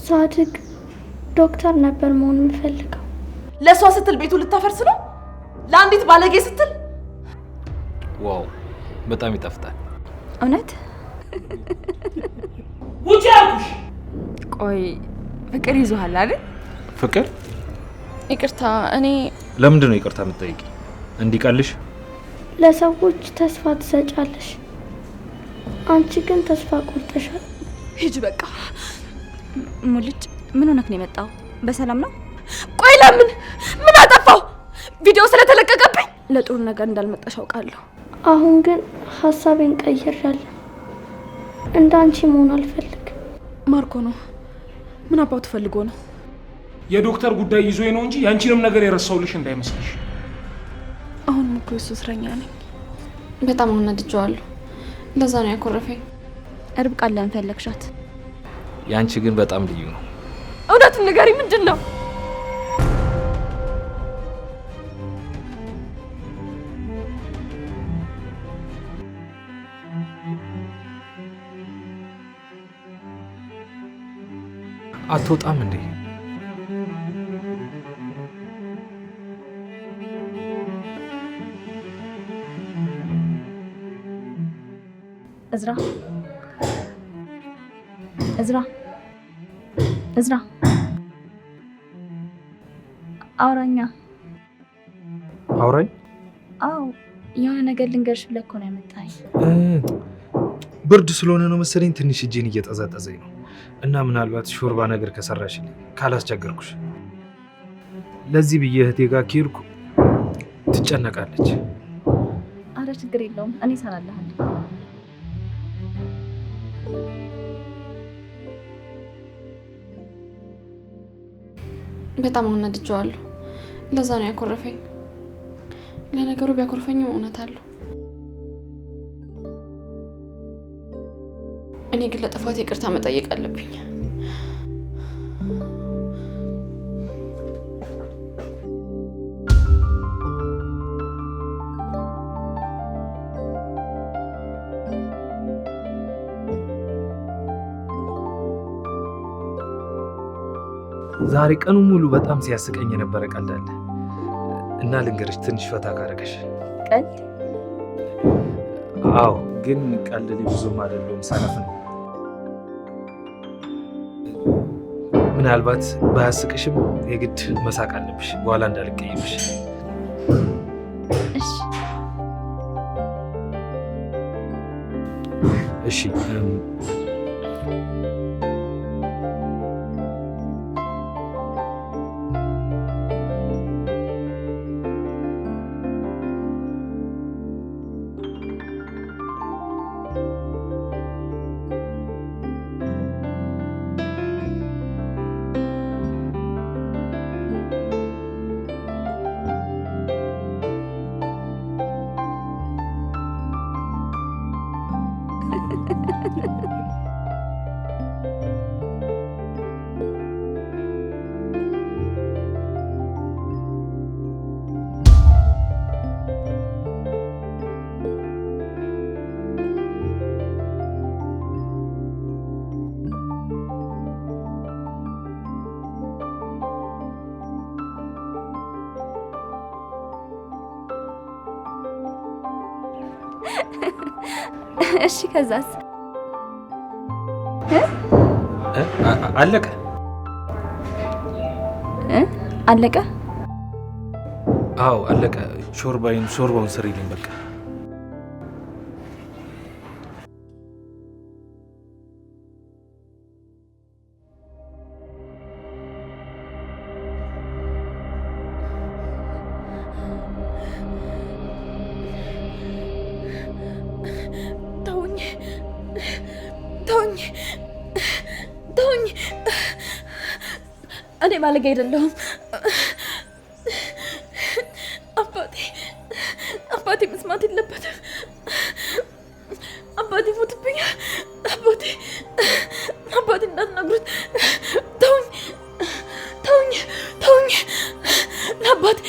ሳድግ ዶክተር ነበር መሆን የምፈልገው። ለሷ ስትል ቤቱ ልታፈርስ ነው? ለአንዲት ባለጌ ስትል? ዋው በጣም ይጣፍጣል። እውነት? ውጪ አልኩሽ። ቆይ ፍቅር ይዞሃል አይደል? ፍቅር? ይቅርታ እኔ ለምንድን ነው ይቅርታ የምትጠይቂ? እንዲቀልሽ? ለሰዎች ተስፋ ትሰጫለሽ፣ አንቺ ግን ተስፋ ቆርጠሻል። ሂጂ በቃ። ሙልጭ ምን ሆነክ ነው የመጣው? በሰላም ነው? ቆይ ለምን? ምን አጠፋው? ቪዲዮ ስለተለቀቀብኝ ለጥሩ ነገር እንዳልመጣሽ አውቃለሁ። አሁን ግን ሀሳቤን ቀይሬያለሁ። እንዳንቺ መሆን አልፈልግም። ማርኮ ነው። ምን አባቱ ፈልጎ ነው? የዶክተር ጉዳይ ይዞኝ ነው እንጂ ያንቺንም ነገር የረሳውልሽ እንዳይመስልሽ። አሁንም እኮ እሱ እስረኛ ነኝ። በጣም አናድጄዋለሁ። ለዛ ነው ያኮረፈኝ። ርብቃን ለምን ፈለግሻት? ያንቺ ግን በጣም ልዩ ነው። እውነቱን ንገሪ፣ ምንድን ነው? አትወጣም እንዴ? እዝራ እዝራ እዝራ አውራኛ። አውራኝ? አዎ የሆነ ነገር ልንገርሽ ብለህ እኮ ነው ያመጣኝ። ብርድ ስለሆነ ነው መሰለኝ ትንሽ እጄን እየጠዘጠዘኝ ነው። እና ምናልባት ሾርባ ነገር ከሰራሽልኝ ካላስቸገርኩሽ። ለዚህ ብዬ እህቴ ጋር ከሄድኩ ትጨነቃለች። አረ ችግር የለውም እኔ እሰራልሃለሁ። በጣም አናድጄዋለሁ። ለዛ ነው ያኮረፈኝ። ለነገሩ ቢያኮርፈኝም እውነት አለው። እኔ ግን ለጥፋት ይቅርታ መጠየቅ አለብኝ። ዛሬ ቀኑ ሙሉ በጣም ሲያስቀኝ የነበረ ቀልድ አለ እና ልንገርሽ ትንሽ ፈታ ካረገሽ። ቀልድ? አዎ፣ ግን ቀልድ ላይ ብዙም አይደለም፣ ሰነፍ ነው። ምናልባት ባያስቅሽም የግድ መሳቅ አለብሽ፣ በኋላ እንዳልቀይምሽ። እሺ እሺ። እሺ ከዛስ? አለቀ አለቀ? አዎ አለቀ። ሾርባውን ስሪልኝ በቃ። ተውኝ። እኔ ባለጌ አይደለሁም። አባቴ መስማት የለበትም። አባቴ ሞትብኛል። አባቴ እንዳትነግሩት። ተውኝ። አባቴ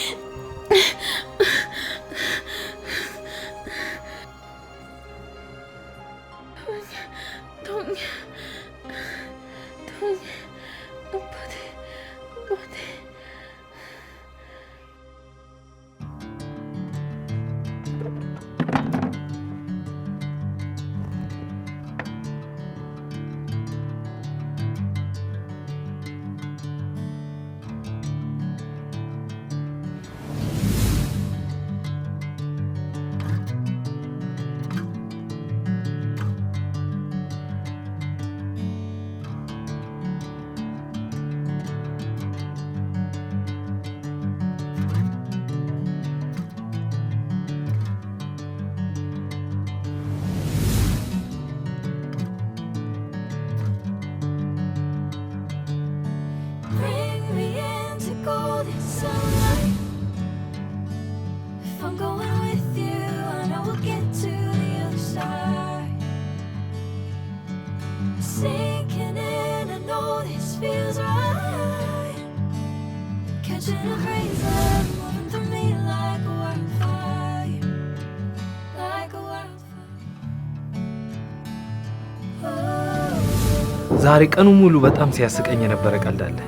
ዛሬ ቀኑ ሙሉ በጣም ሲያስቀኝ የነበረ ቀልድ አለ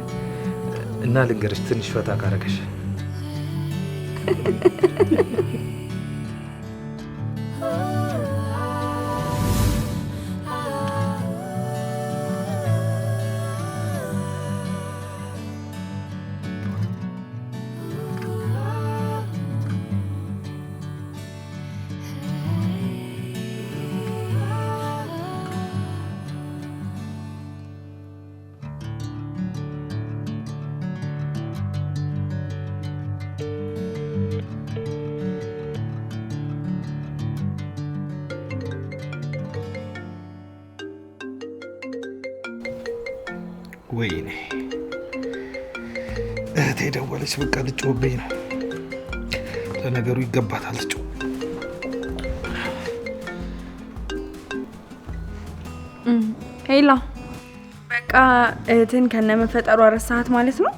እና ልንገርሽ ትንሽ ፈታ ካረገሽ ወይኔ እህቴ ደወለች። በቃ ልጮህብኝ ነው። ለነገሩ ይገባታል ልጮህ። ሄላ በቃ እህትን ከነመፈጠሯ ረሳሃት ማለት ነው?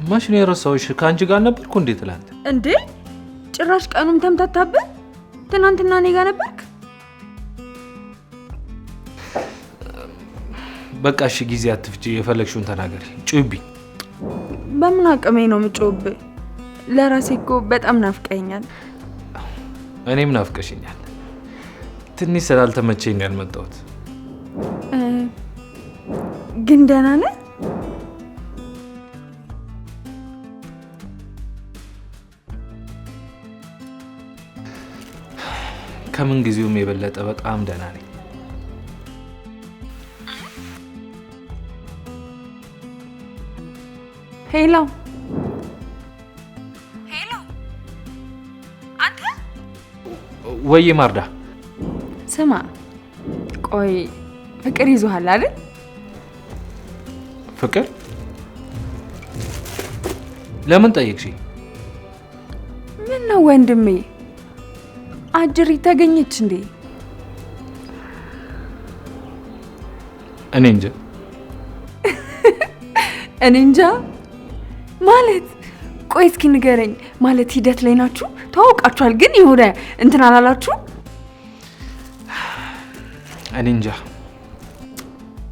ማሽ ነው የረሳሁሽ? ከአንቺ ጋር ነበርኩ እንዴ ትላንት? እንዴ ጭራሽ ቀኑም ተምታታብህ። ትናንትና እኔ ጋር ነበርክ። በቃ እሺ ጊዜ አትፍጪ፣ የፈለግሽውን ተናገሪ። ጩህብኝ። በምን አቅሜ ነው የምጮህብህ? ለራሴ እኮ በጣም ናፍቀኛል። እኔም ናፍቀሽኛል። ትንሽ ስላልተመቸኝ ነው ያልመጣሁት። ግን ደህና ነህ? ከምን ጊዜውም የበለጠ በጣም ደህና ነኝ። ሄሎ ሄሎ፣ አንተ ወይ ማርዳ፣ ስማ፣ ቆይ ፍቅር ይዞሃል አይደል? ፍቅር? ለምን ጠየቅሽ? ምን ነው ወንድሜ፣ አጅሪ ተገኘች እንዴ? እኔ እንጃ። እኔ እንጃ ማለት? ቆይ እስኪ ንገረኝ። ማለት ሂደት ላይ ናችሁ? ተዋውቃችኋል ግን የሆነ እንትን አላላችሁ? እኔ እንጃ።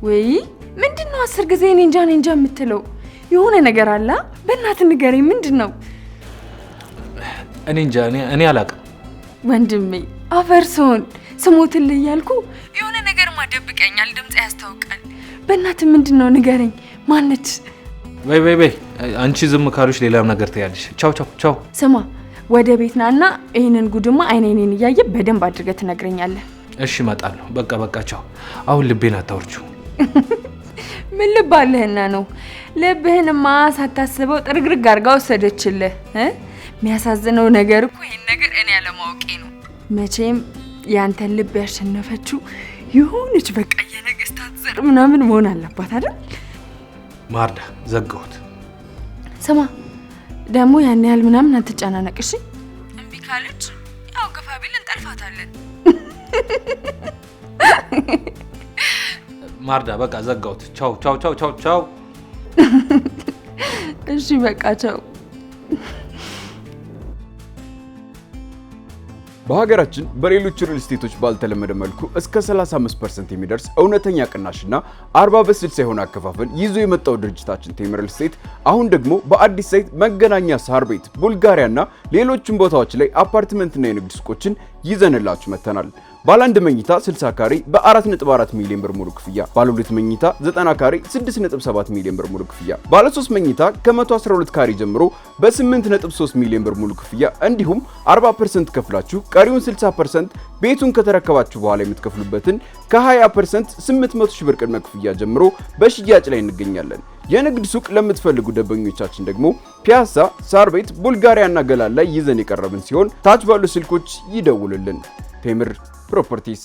ወይ ምንድነው 10 ጊዜ እኔ እንጃ የምትለው? የሆነ ነገር አለ። በእናትህ ንገረኝ፣ ምንድነው? እኔ እንጃ። እኔ አላውቅም ወንድሜ። አፈርሶን ስሞትልህ እያልኩ የሆነ ነገር ማደብቀኛል። ድምጽ ያስታውቃል። በእናትህ ምንድነው? ንገረኝ። ማነች? በይ አንቺ ዝም ካሉሽ ሌላም ነገር ትያለሽ። ቻው። ስማ፣ ወደ ቤት ናና ይሄንን ጉድማ አይኔን እያየ በደንብ አድርገህ ትነግረኛለህ። እሺ እመጣለሁ። በቃ ቻው። አሁን ልቤን አታውርጂው። ምን ልብ አለህና ነው? ልብህንማ ሳታስበው ጥርግርግ አድርጋ ወሰደችልህ። የሚያሳዝነው ነገር እኮ ይሄን ነገር እኔ ያለማወቄ ነው። መቼም ያንተን ልብ ያሸነፈችው የሆነች በቃ የነገስታት ዘር ምናምን መሆን አለባት አይደል? ማርዳ፣ ዘጋሁት። ስማ ደግሞ ያን ያህል ምናምን አትጨናነቅ እሺ? እምቢ ካለች ያው ገፋ ቢል እንጠልፋታለን። ማርዳ፣ በቃ ዘጋሁት። ቻው። እሺ በቃ ቻው። በሀገራችን በሌሎች ሪል ስቴቶች ባልተለመደ መልኩ እስከ 35% የሚደርስ እውነተኛ ቅናሽና 40/60 የሆነ አከፋፈል ይዞ የመጣው ድርጅታችን ቴምር ሪል ስቴት አሁን ደግሞ በአዲስ ሳይት መገናኛ ሳር ቤት፣ ቡልጋሪያና ሌሎችም ቦታዎች ላይ አፓርትመንትና የንግድ ሱቆችን ይዘንላችሁ መተናል። ባለ 1 መኝታ 60 ካሬ በ4.4 ሚሊዮን ብር ሙሉ ክፍያ፣ ባለ 2 መኝታ 90 ካሬ 6.7 ሚሊዮን ብር ሙሉ ክፍያ፣ ባለ 3 መኝታ ከ112 ካሬ ጀምሮ በ8.3 ሚሊዮን ብር ሙሉ ክፍያ እንዲሁም 40% ከፍላችሁ ቀሪውን 60% ቤቱን ከተረከባችሁ በኋላ የምትከፍሉበትን ከ20% 800 ሺህ ብር ቅድመ ክፍያ ጀምሮ በሽያጭ ላይ እንገኛለን። የንግድ ሱቅ ለምትፈልጉ ደንበኞቻችን ደግሞ ፒያሳ፣ ሳር ቤት፣ ቡልጋሪያና ገላን ላይ ይዘን የቀረብን ሲሆን ታች ባሉ ስልኮች ይደውሉልን። ቴምር ፕሮፐርቲስ።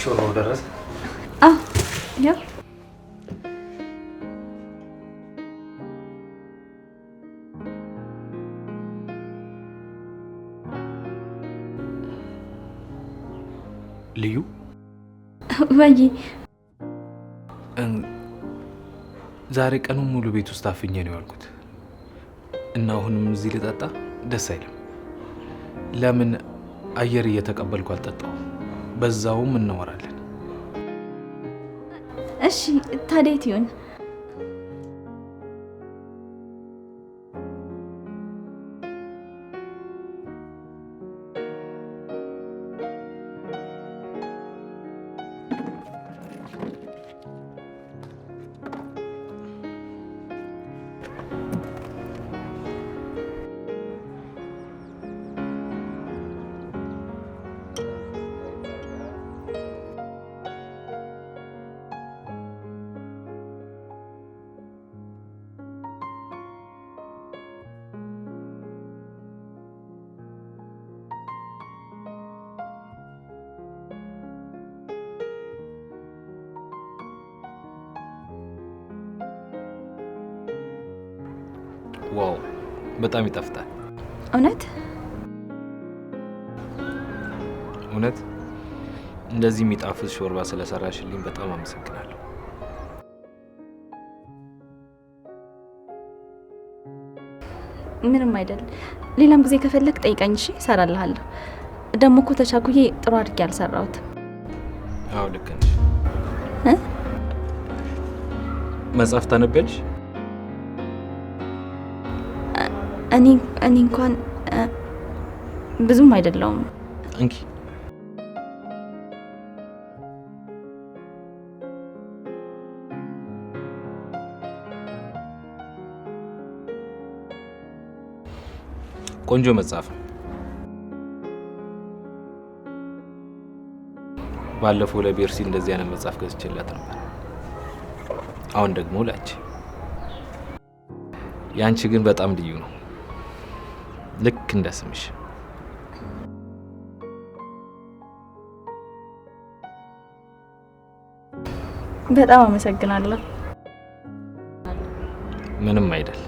ሾርባው ደረሰ? ያው ልዩ ወይ ዛሬ ቀኑን ሙሉ ቤት ውስጥ አፍኜ ነው ያልኩት እና አሁንም እዚህ ልጠጣ ደስ አይልም። ለምን አየር እየተቀበልኩ አልጠጣው? በዛውም እናወራለን። እሺ ታዲያ የት ይሆን? ዋው በጣም ይጣፍጣል። እውነት እውነት እንደዚህ የሚጣፍጥ ሾርባ ስለሰራሽልኝ በጣም አመሰግናለሁ። ምንም አይደል። ሌላም ጊዜ ከፈለክ ጠይቀኝ እሺ፣ እሰራልሃለሁ። ደግሞ እኮ ተቻኩዬ ጥሩ አድርጌ አልሰራሁትም። አዎ ልክ ነሽ። መጽሐፍ ታነቢያለሽ? እኔ እንኳን ብዙም አይደለሁም። እንኪ ቆንጆ መጽሐፍ ነው። ባለፈው ለቤርሲ እንደዚህ አይነት መጽሐፍ ገዝቼላት ነበር። አሁን ደግሞ ላንቺ። ያንቺ ግን በጣም ልዩ ነው፣ ልክ እንደ ስምሽ። በጣም አመሰግናለሁ። ምንም አይደል።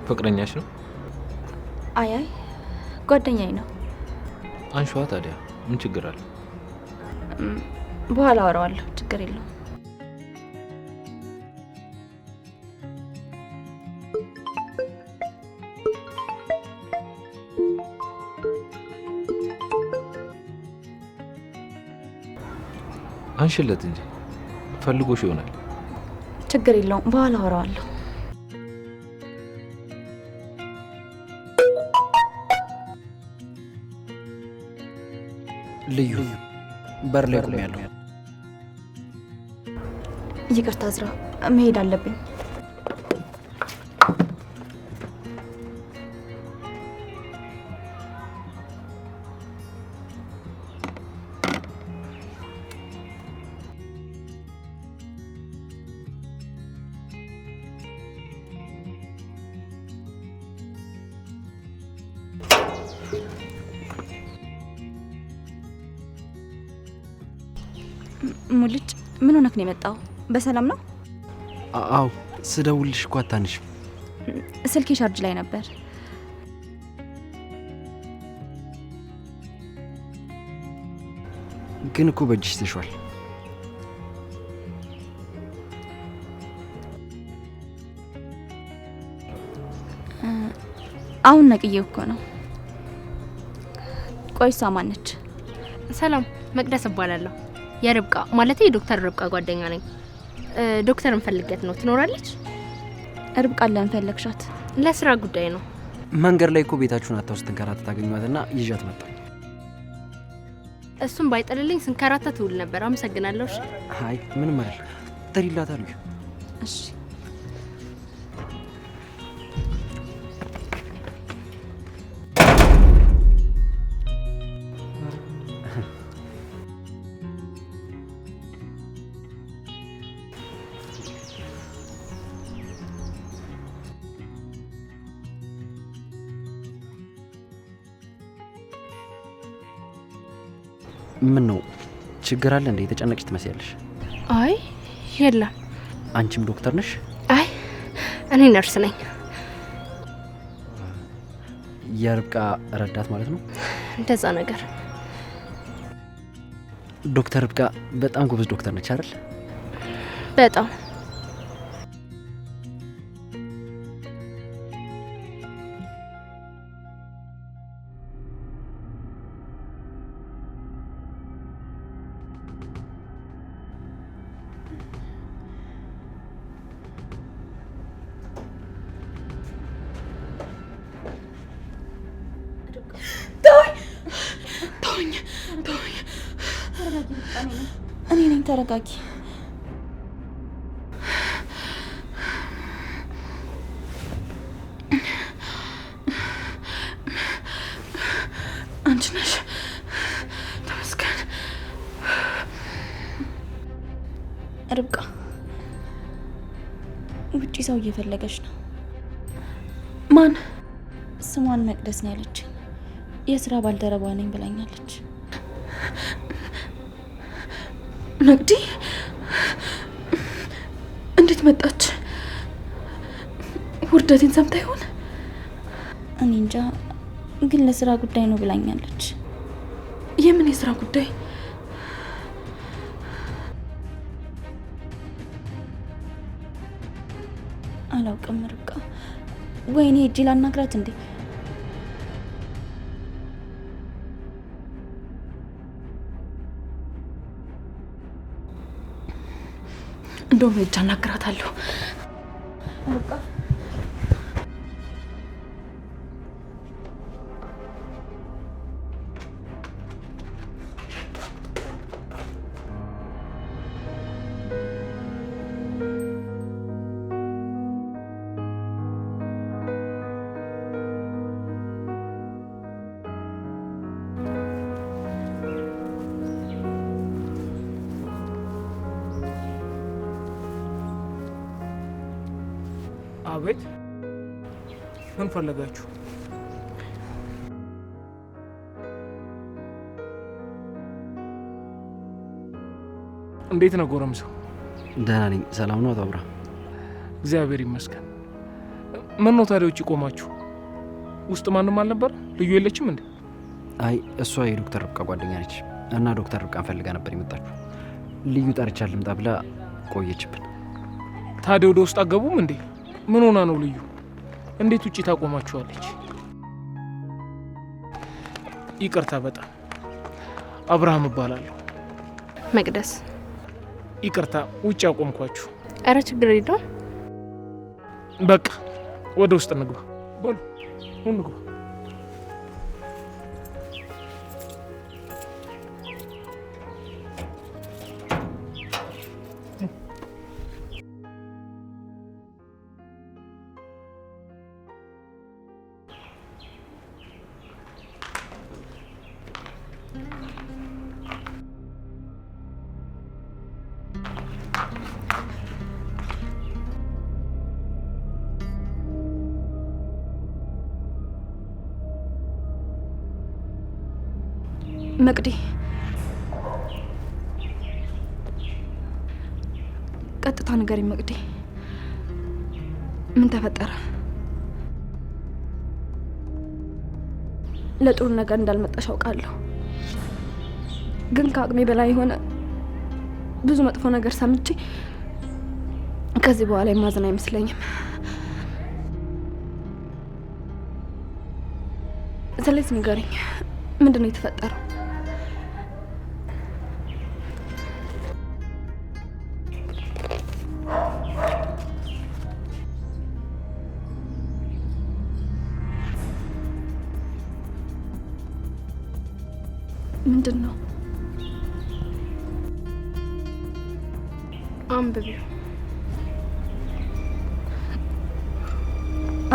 ፍቅረኛሽ ነው? አይ ጓደኛዬ ነው። አንሿ ታዲያ ምን ችግር አለ? በኋላ አወራዋለሁ፣ ችግር የለውም። አንሽለት እንጂ ፈልጎሽ ይሆናል። ችግር የለውም፣ በኋላ አወራዋለሁ። ልዩ በር ላይ ቆሜያለሁ። ይቅርታ ዝራ፣ መሄድ አለብኝ። ሙልጭ ምን ሆነክ ነው የመጣው? በሰላም ነው? አዎ ስደውልሽ እኮ አታንሽም። ስልኬ ቻርጅ ላይ ነበር። ግን እኮ በእጅሽ ተሽዋል። አሁን ነቅዬው እኮ ነው። ቆይ ማን ነች? ሰላም መቅደስ እባላለሁ። የርብቃ ማለት የዶክተር ርብቃ ጓደኛ ነኝ። ዶክተር እንፈልገት ነው። ትኖራለች? ርብቃ ለምን ፈለግሻት? ለስራ ጉዳይ ነው። መንገድ ላይ እኮ ቤታችሁን አታው ስትንከራተት ታገኟትና ይዣት መጣሁ። እሱም ባይጠልልኝ ስንከራተት ውል ነበር። አመሰግናለሁ። እሺ። አይ ምንም አይደል። ተሪላታለሁ። እሺ። ምን ነው ችግር አለ እንዴ? የተጨነቅሽ ትመስያለሽ። አይ የለም። አንቺም ዶክተር ነሽ? አይ እኔ ነርስ ነኝ። የርብቃ ረዳት ማለት ነው? እንደዛ ነገር። ዶክተር ርብቃ በጣም ጎበዝ ዶክተር ነች አይደል? በጣም እኔ ነኝ። ተረጋጊ። አንቺ ነሽ? ተመስገን። ርብቃ ውጪ ሰው እየፈለገች ነው። ማን? ስሟን መቅደስ ነው ያለችኝ። የስራ ባልደረባ ነኝ ብላኛለች። መቅዲ እንዴት መጣች? ውርደቴን ሰምታ ይሆን? እኔ እንጃ፣ ግን ለስራ ጉዳይ ነው ብላኛለች። የምን የስራ ጉዳይ? አላውቅም ርብቃ። ወይኔ እጄ ላናግራት እንዴ? እንደውም እጅ አናግራታለሁ። አቤት፣ ምን ፈለጋችሁ? እንዴት ነው ጎረምሳው? ደህና ነኝ። ሰላም ነው አቶ አብርሃም? እግዚአብሔር ይመስገን። ምን ነው ታዲያ ውጪ ቆማችሁ? ውስጥ ማንም አልነበር? ልዩ የለችም እንዴ? አይ እሷ የዶክተር ርብቃ ጓደኛ ነች እና ዶክተር ርብቃን ፈልጋ ነበር የመጣችው። ልዩ ጠርቻ ልምጣ ብላ ቆየችብን። ታዲያ ወደ ውስጥ አገቡም እንዴ? ምን ሆና ነው ልዩ? እንዴት ውጪ ታቆማችኋለች? ይቅርታ፣ በጣም አብርሃም እባላለሁ። መቅደስ። ይቅርታ ውጪ አቆምኳችሁ። አረ ችግር የለውም። በቃ ወደ ውስጥ እንግባ። በሉ እንግባ። መቅዲ ቀጥታ ንገሪኝ መቅዲ፣ ምን ተፈጠረ? ለጥሩ ነገር እንዳልመጣሽ አውቃለሁ፣ ግን ከአቅሜ በላይ የሆነ ብዙ መጥፎ ነገር ሰምቼ ከዚህ በኋላ የማዝን አይመስለኝም። ስለዚህ ንገሪኝ፣ ምንድን ነው የተፈጠረው? ምንድን ነው? አንብቢው።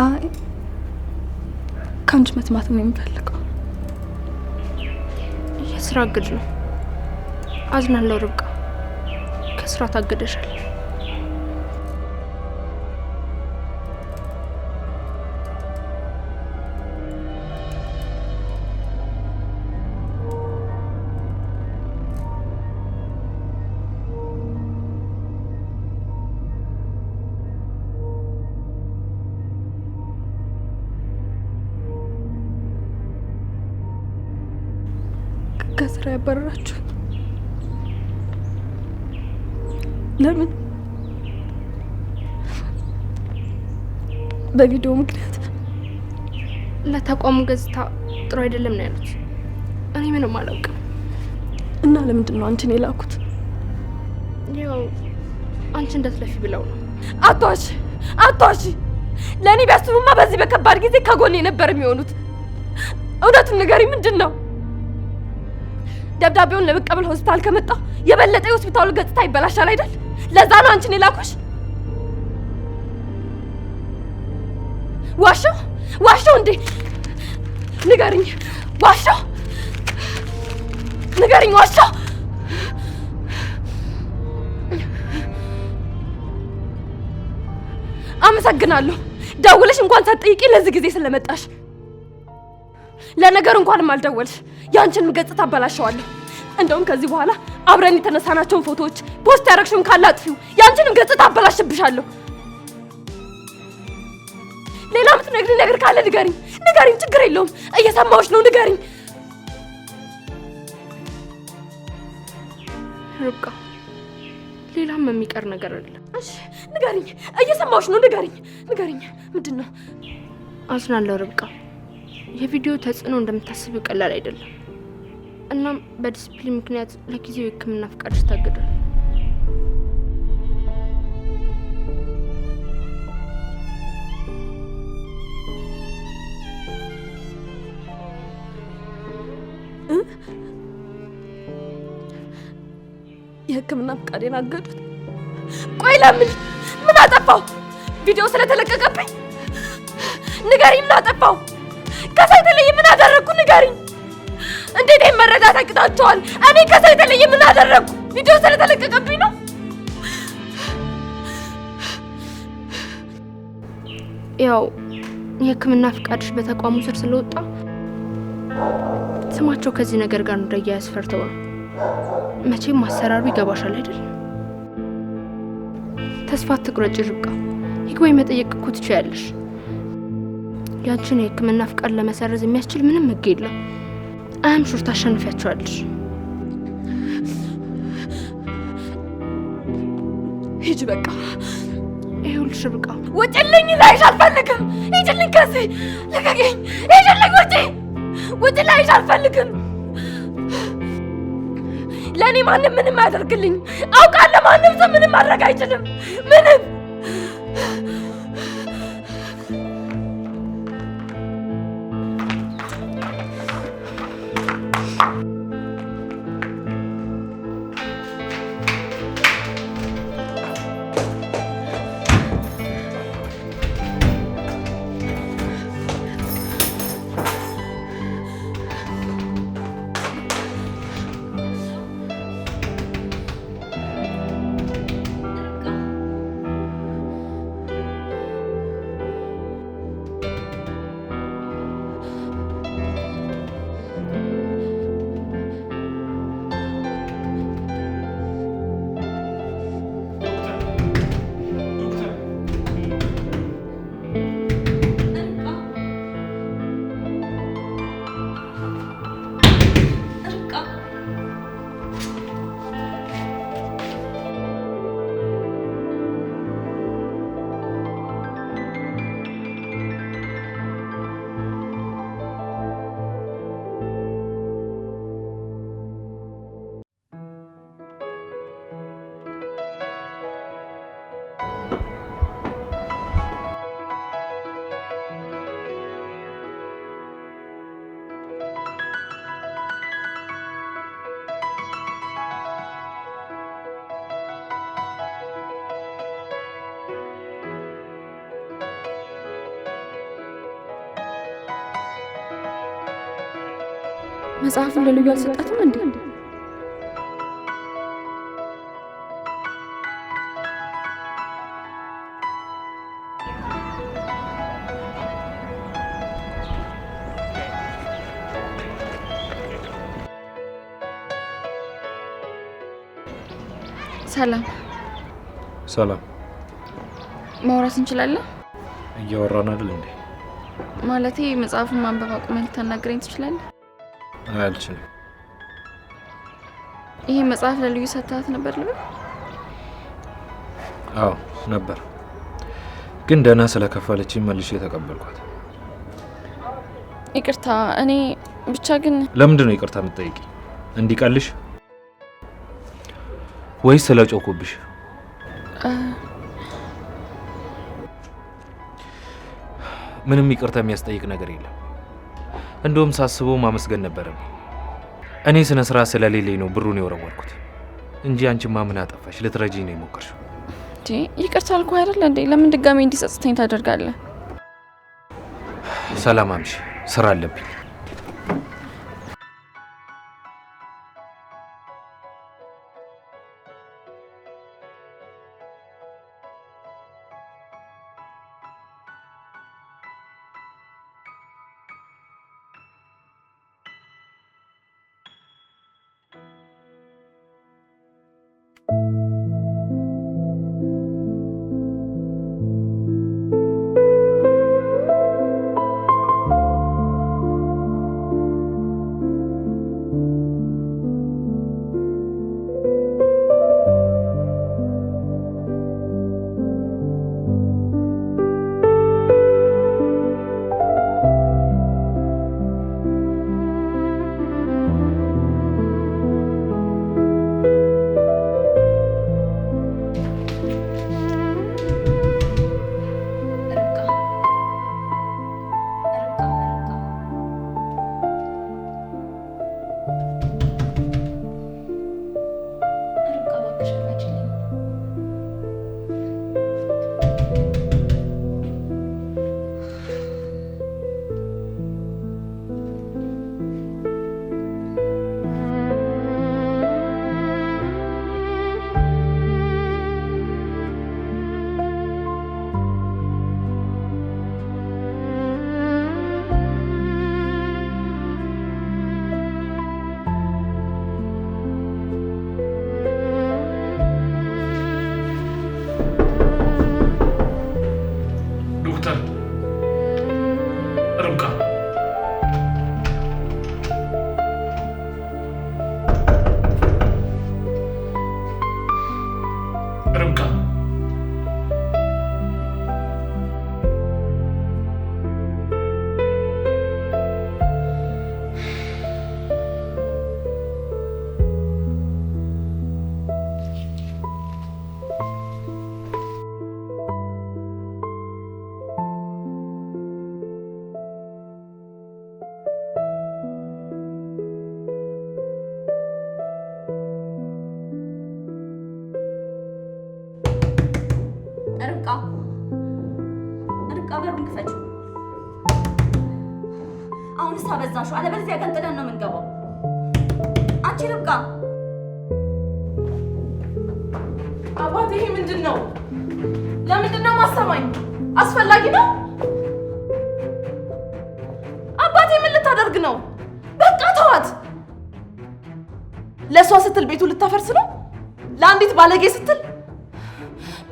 አይ ከአንቺ መስማት ነው የምፈልገው። የስራ እግድ ነው። አዝናለሁ ርብቃ፣ ከስራ ታገደሻል። ከስራ ያባረራችሁ ለምን? በቪዲዮ ምክንያት? ለተቋሙ ገጽታ ጥሩ አይደለም ነው ያሉት። እኔ ምንም አላውቅም። እና ለምንድን ነው አንቺን የላኩት? ያው አንቺ እንዳትለፊ ብለው ነው። አቷሽ ለእኔ ቢያስቡማ በዚህ በከባድ ጊዜ ከጎኔ ነበር የሚሆኑት። እውነቱን ንገሪ፣ ምንድን ነው? ደብዳቤውን ለመቀበል ሆስፒታል ከመጣ የበለጠ የሆስፒታሉ ገጽታ ይበላሻል አይደል? ለዛ ነው አንቺን የላኩሽ። ዋሻው እንዴ? ንገሪኝ፣ ዋሻው? አመሰግናለሁ ደውለሽ እንኳን ሳትጠይቂ ለዚህ ጊዜ ስለመጣሽ። ለነገሩ እንኳንም አልደወልሽ፣ ያንቺንም ገጽታ አበላሸዋለሁ። እንደውም ከዚህ በኋላ አብረን የተነሳናቸውን ፎቶዎች ፖስት ያደረግሽውን ካለ አጥፊው፣ ያንቺንም ገጽታ አበላሽብሻለሁ። ሌላ የምትነግሪኝ ነገር ካለ ንገሪኝ፣ ችግር የለውም እየሰማሁሽ ነው፣ ንገሪኝ። ርብቃ፣ ሌላም የሚቀር ነገር አለ። እሺ ንገሪኝ፣ እየሰማሁሽ ነው፣ ንገሪኝ። ምንድን ነው? አዝናለሁ ርብቃ፣ የቪዲዮ ተጽዕኖ እንደምታስቢው ቀላል አይደለም። እናም በዲስፕሊን ምክንያት ለጊዜው የሕክምና ፍቃድሽ ታግዷል። የሕክምና ፍቃዴን አገዱት? ቆይ ለምን? ምን አጠፋው? ቪዲዮ ስለተለቀቀብኝ? ንገሪኝ፣ ምን አጠፋው? ከሰው የተለየ ምን አደረግኩ? ንገሪኝ። እንዴት መረዳት አቅጣቸዋል? እኔ ከሰው የተለየ ምን አደረግኩ? ቪዲዮ ስለተለቀቀብኝ ነው? ያው የሕክምና ፍቃድሽ በተቋሙ ስር ስለወጣ ስማቸው ከዚህ ነገር ጋር እንዳያያዝ ፈርተው ነው። መቼም አሰራሩ ይገባሻል አይደል? ተስፋ አትቁረጭ ርብቃ፣ ይግባኝ መጠየቅ እኮ ትችያለሽ። ያንቺን የሕክምና ፍቃድ ለመሰረዝ የሚያስችል ምንም ሕግ የለም። አያምሹር ታሸንፊያቸዋለሽ። ሂጂ በቃ። ይኸውልሽ ርብቃ፣ ውጭልኝ፣ ላይሽ አልፈልግም። ሂጂልኝ፣ ከዚህ ልቀቂኝ። ሂጂልኝ፣ ውጭ፣ ላይሽ አልፈልግም። ለእኔ ማንም ምንም አያደርግልኝ አውቃለሁ። ማንም ሰው ምንም ማድረግ አይችልም። ምንም መጽሐፉን ለልዩ አልሰጣትም እንዴ? ሰላም ሰላም። ማውራት እንችላለን? እያወራን አይደል እንዴ? ማለቴ መጽሐፉን ማንበብ አቁመህ ልታናግረኝ ትችላለህ? አልችልም። ይሄ መጽሐፍ ለልዩ ሰጥታት ነበር ልበል? አዎ ነበር፣ ግን ደህና ስለከፈለችኝ መልሼ ተቀበልኳት። ይቅርታ፣ እኔ ብቻ ግን ለምንድን ነው ይቅርታ የምትጠይቂ? እንዲቀልሽ ወይስ ስለጮኩብሽ? ምንም ይቅርታ የሚያስጠይቅ ነገር የለም። እንደውም ሳስበው ማመስገን ነበረብኝ። እኔ ስነ ስርዓት ስለሌለኝ ነው ብሩን የወረወርኩት እንጂ አንቺማ ምን አጠፋሽ? ልትረጂኝ ነው የሞከርሽው። ይቅርታ አልኩ አይደል እንዴ? ለምን ድጋሜ እንዲጸጽተኝ ታደርጋለህ? ሰላም አምሽ፣ ስራ አለብኝ። ርብቃ በሩን ክፈችው። አሁንስ አበዛሽው፣ አለበለዚያ ገንጥለን ነው የምንገባው። አንቺ ርብቃ! አባቴ ይሄ ምንድን ነው? ለምንድን ነው ማሰማኝ? አስፈላጊ ነው? አባቴ ምን ልታደርግ ነው? በቃ ተዋት። ለእሷ ስትል ቤቱ ልታፈርስ ነው? ለአንዲት ባለጌ ስትል?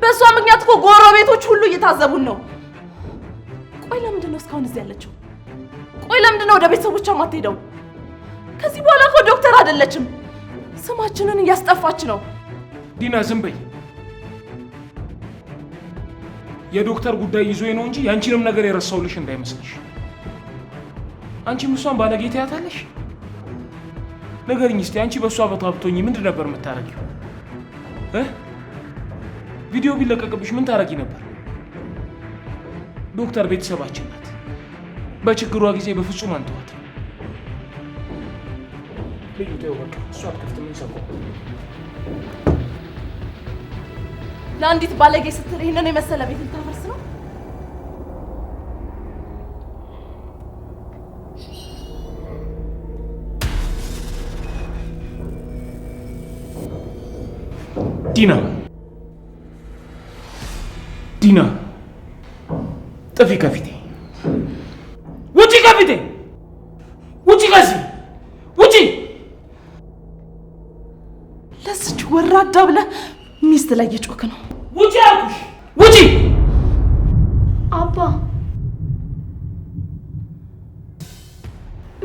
በእሷ ምክንያት እኮ ጎረቤቶች ሁሉ እየታዘቡን ነው። ቆይ ለምንድን ነው እስካሁን እዚህ ያለችው? ቆይ ለምንድን ነው ወደ ቤተሰቦቿ ማትሄደው? ከዚህ በኋላ እኮ ዶክተር አይደለችም፣ ስማችንን እያስጠፋች ነው። ዲና ዝም በይ። የዶክተር ጉዳይ ይዞኝ ነው እንጂ ያንቺንም ነገር የረሳውልሽ እንዳይመስልሽ። አንቺም እሷን ባለጌ ትያታለሽ። ንገሪኝ እስቲ፣ አንቺ በእሷ ቦታ ብትሆኚ ምንድን ነበር የምታረጊው? ቪዲዮ ቢለቀቅብሽ ምን ታረጊ ነበር? ዶክተር ቤተሰባችን ናት። በችግሯ ጊዜ በፍጹም አንተዋት። ልዩ ተይው በቃ፣ እሷ አትከፍትም። ምን ሰው ለአንዲት ባለጌ ስትል ይህንን የመሰለ ቤት ልታፈርስ ነው? ዲና ጥፊ ከፊቴ! ውጪ ከፊቴ! ውጪ ከዚህ! ውጪ! ለዚች ወራዳ ብለህ ሚስት ላይ እየጮክ ነው። ውጪ አልኩሽ! ውጪ! አባ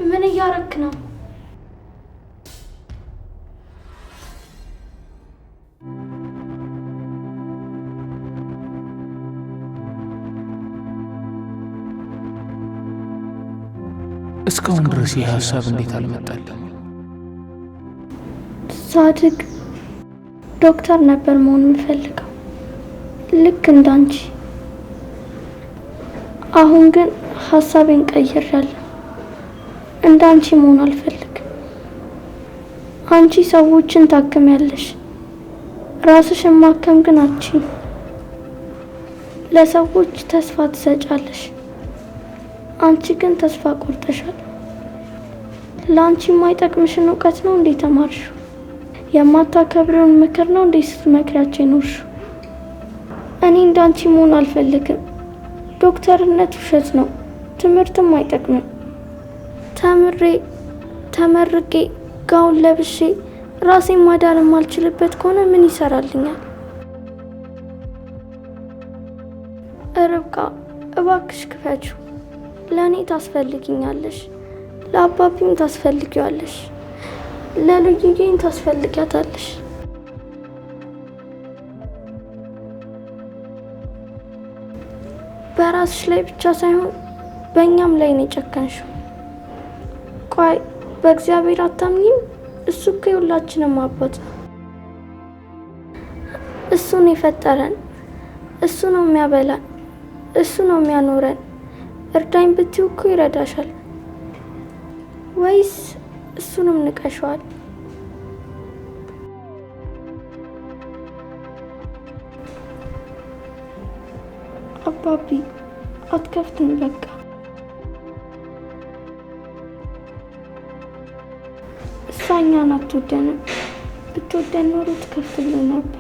ምን እያረክ ነው? እስካሁን ድረስ ይህ ሀሳብ እንዴት አልመጣልኝ? ሳድግ ዶክተር ነበር መሆን የምፈልገው ልክ እንዳንቺ። አሁን ግን ሀሳቤን ቀይሬያለሁ። እንዳንቺ መሆን አልፈልግም። አንቺ ሰዎችን ታክሚያለሽ፣ ራስሽን ማከም ግን አትችይም። ለሰዎች ተስፋ ትሰጫለሽ፣ አንቺ ግን ተስፋ ቆርጠሻል። ለአንቺ የማይጠቅምሽን እውቀት ነው እንዴ ተማርሽው? የማታከብረውን ምክር ነው እንዴ ስትመክሪያቸው የኖርሽው? እኔ እንዳንቺ መሆን አልፈልግም። ዶክተርነት ውሸት ነው፣ ትምህርትም አይጠቅምም። ተመርቄ ጋውን ለብሼ ራሴን ማዳን የማልችልበት ከሆነ ምን ይሰራልኛል? ርብቃ እባክሽ ክፈችው። ለእኔ ታስፈልጊኛለሽ፣ ለአባቢም ታስፈልጊዋለሽ፣ ለልዩዬም ታስፈልጊያታለሽ። በራስሽ ላይ ብቻ ሳይሆን በእኛም ላይ ነው የጨከንሽው። ቆይ በእግዚአብሔር አታምኚም? እሱ እኮ የሁላችንም አባት ነው። እሱ ነው የፈጠረን፣ እሱ ነው የሚያበላን፣ እሱ ነው የሚያኖረን። እርዳኝ ብትይው እኮ ይረዳሻል። ወይስ እሱንም ንቀሽዋል? አባቢ አትከፍትም። በቃ እሷ እኛን አትወደንም። ብትወደን ኖሮ ትከፍትልን ነበር።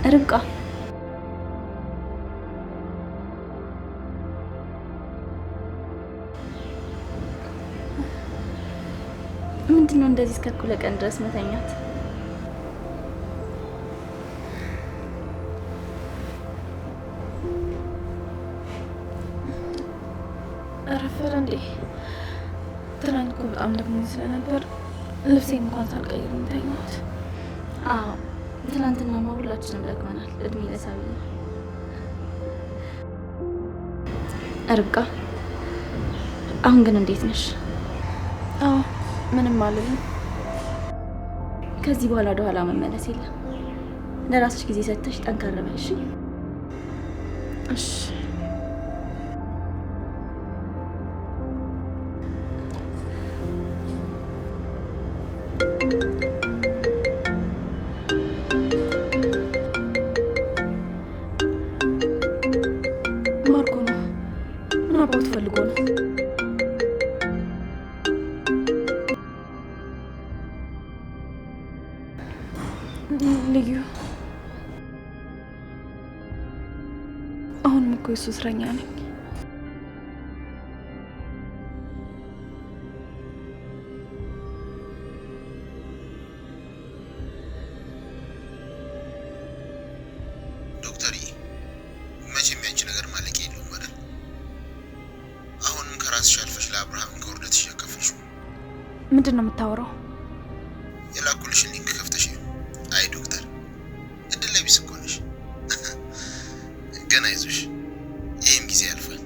ርብቃ ምንድነው እንደዚህ እስከ እኩለ ቀን ድረስ መተኛት? አረፈረ እንዴ? ትናንት እኮ በጣም ደግሞ ስለነበር ልብሴን እንኳን ሳልቀይር ተኛሁት። አዎ ትናንትናማ ሁላችንም ደክመናል። እድሜ ለሳቢያ። ርብቃ አሁን ግን እንዴት ነሽ? አዎ ምንም አልልም። ከዚህ በኋላ ወደ ኋላ መመለስ የለም። ለራስሽ ጊዜ ሰጥተሽ ጠንካራ በይ እሺ? እሺ ማርኮ ነው። ምን አባቱ ፈልጎ ነው? ልዩ አሁንም እኮ የሱ እስረኛ ነኝ። ዶክተር መቼም ያንቺ ነገር ማለቂያ የለውም አይደል? አሁንም ከራስሽ አልፈሽ ለአብርሃም ከውርደትሽ ያከፈልሽው ምንድን ነው የምታወራው? የላኩልሽን ሊንክ ከፍተሽ አይ ዶክተር እድል ቢስ እኮ ነሽ። ገና አይዞሽ፣ ይህም ጊዜ ያልፋል።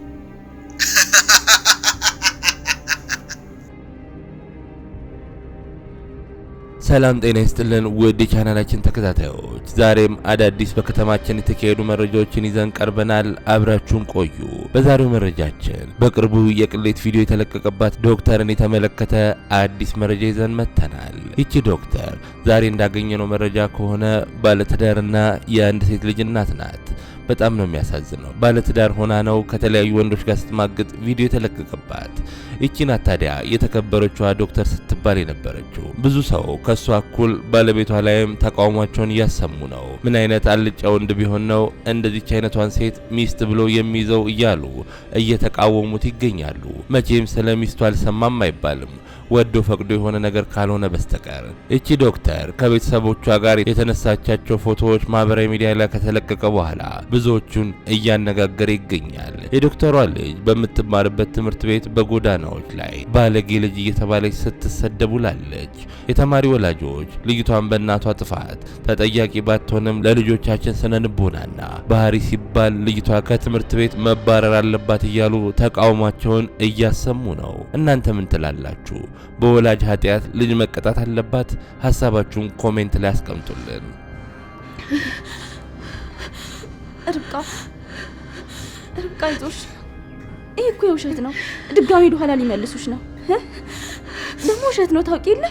ሰላም ጤና ይስጥልን ውድ የቻናላችን ተከታታዮች፣ ዛሬም አዳዲስ በከተማችን የተካሄዱ መረጃዎችን ይዘን ቀርበናል። አብራችሁን ቆዩ። በዛሬው መረጃችን በቅርቡ የቅሌት ቪዲዮ የተለቀቀባት ዶክተርን የተመለከተ አዲስ መረጃ ይዘን መጥተናል። ይቺ ዶክተር ዛሬ እንዳገኘነው መረጃ ከሆነ ባለትዳርና የአንድ ሴት ልጅ እናት ናት። በጣም ነው የሚያሳዝነው። ባለትዳር ሆና ነው ከተለያዩ ወንዶች ጋር ስትማግጥ ቪዲዮ የተለቀቀባት። ይቺ ናት ታዲያ የተከበረችዋ ዶክተር ስትባል የነበረችው። ብዙ ሰው ከሷ እኩል ባለቤቷ ላይም ተቃውሟቸውን እያሰሙ ነው። ምን አይነት አልጫ ወንድ ቢሆን ነው እንደዚች አይነቷን ሴት ሚስት ብሎ የሚይዘው እያሉ እየተቃወሙት ይገኛሉ። መቼም ስለ ሚስቱ አልሰማም አይባልም ወዶ ፈቅዶ የሆነ ነገር ካልሆነ በስተቀር። እቺ ዶክተር ከቤተሰቦቿ ጋር የተነሳቻቸው ፎቶዎች ማህበራዊ ሚዲያ ላይ ከተለቀቀ በኋላ ብዙዎቹን እያነጋገረ ይገኛል። የዶክተሯ ልጅ በምትማርበት ትምህርት ቤት በጎዳናዎች ላይ ባለጌ ልጅ እየተባለች ስትሰደብ ውላለች። የተማሪ ወላጆች ልጅቷን በእናቷ ጥፋት ተጠያቂ ባትሆንም ለልጆቻችን ስነ ልቦናና ባህሪ ሲባል ልጅቷ ከትምህርት ቤት መባረር አለባት እያሉ ተቃውሟቸውን እያሰሙ ነው። እናንተ ምን ትላላችሁ? በወላጅ ኃጢአት ልጅ መቀጣት አለባት? ሐሳባችሁን ኮሜንት ላይ አስቀምጡልን። ርብቃ አይዞሽ። ይሄ እኮ የውሸት ነው። ድጋሚ ወደ ኋላ ሊመልሱሽ ነው። ደግሞ ውሸት ነው ታውቂ የለ።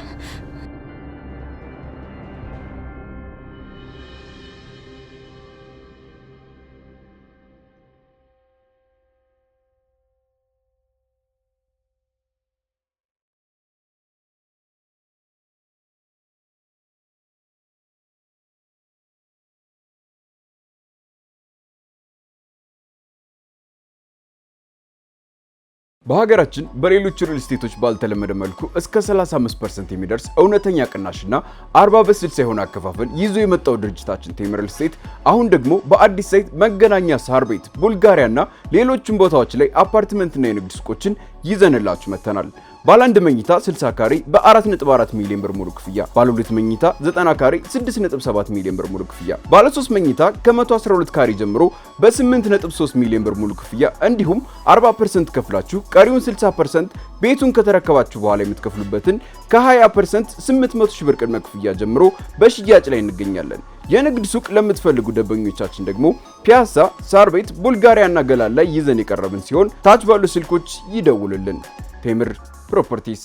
በሀገራችን በሌሎች ሪል ስቴቶች ባልተለመደ መልኩ እስከ 35% የሚደርስ እውነተኛ ቅናሽና 40/60 የሆነ አከፋፈል ይዞ የመጣው ድርጅታችን ቴምር ሪል ስቴት አሁን ደግሞ በአዲስ ሳይት መገናኛ ሳር ቤት፣ ቡልጋሪያና ሌሎችም ቦታዎች ላይ አፓርትመንትና የንግድ ሱቆችን ይዘንላችሁ መተናል። ባለ 1 መኝታ 60 ካሬ በ4.4 ሚሊዮን ብር ሙሉ ክፍያ፣ ባለ 2 መኝታ 90 ካሬ 6.7 ሚሊዮን ብር ሙሉ ክፍያ፣ ባለ 3 መኝታ ከ112 ካሬ ጀምሮ በ8.3 ሚሊዮን ብር ሙሉ ክፍያ እንዲሁም 40% ከፍላችሁ ቀሪውን 60% ቤቱን ከተረከባችሁ በኋላ የምትከፍሉበትን ከ20% 800 ሺህ ብር ቅድመ ክፍያ ጀምሮ በሽያጭ ላይ እንገኛለን። የንግድ ሱቅ ለምትፈልጉ ደንበኞቻችን ደግሞ ፒያሳ፣ ሳር ቤት፣ ቡልጋሪያና ገላን ላይ ይዘን የቀረብን ሲሆን ታች ባሉ ስልኮች ይደውሉልን። ቴምር ፕሮፐርቲስ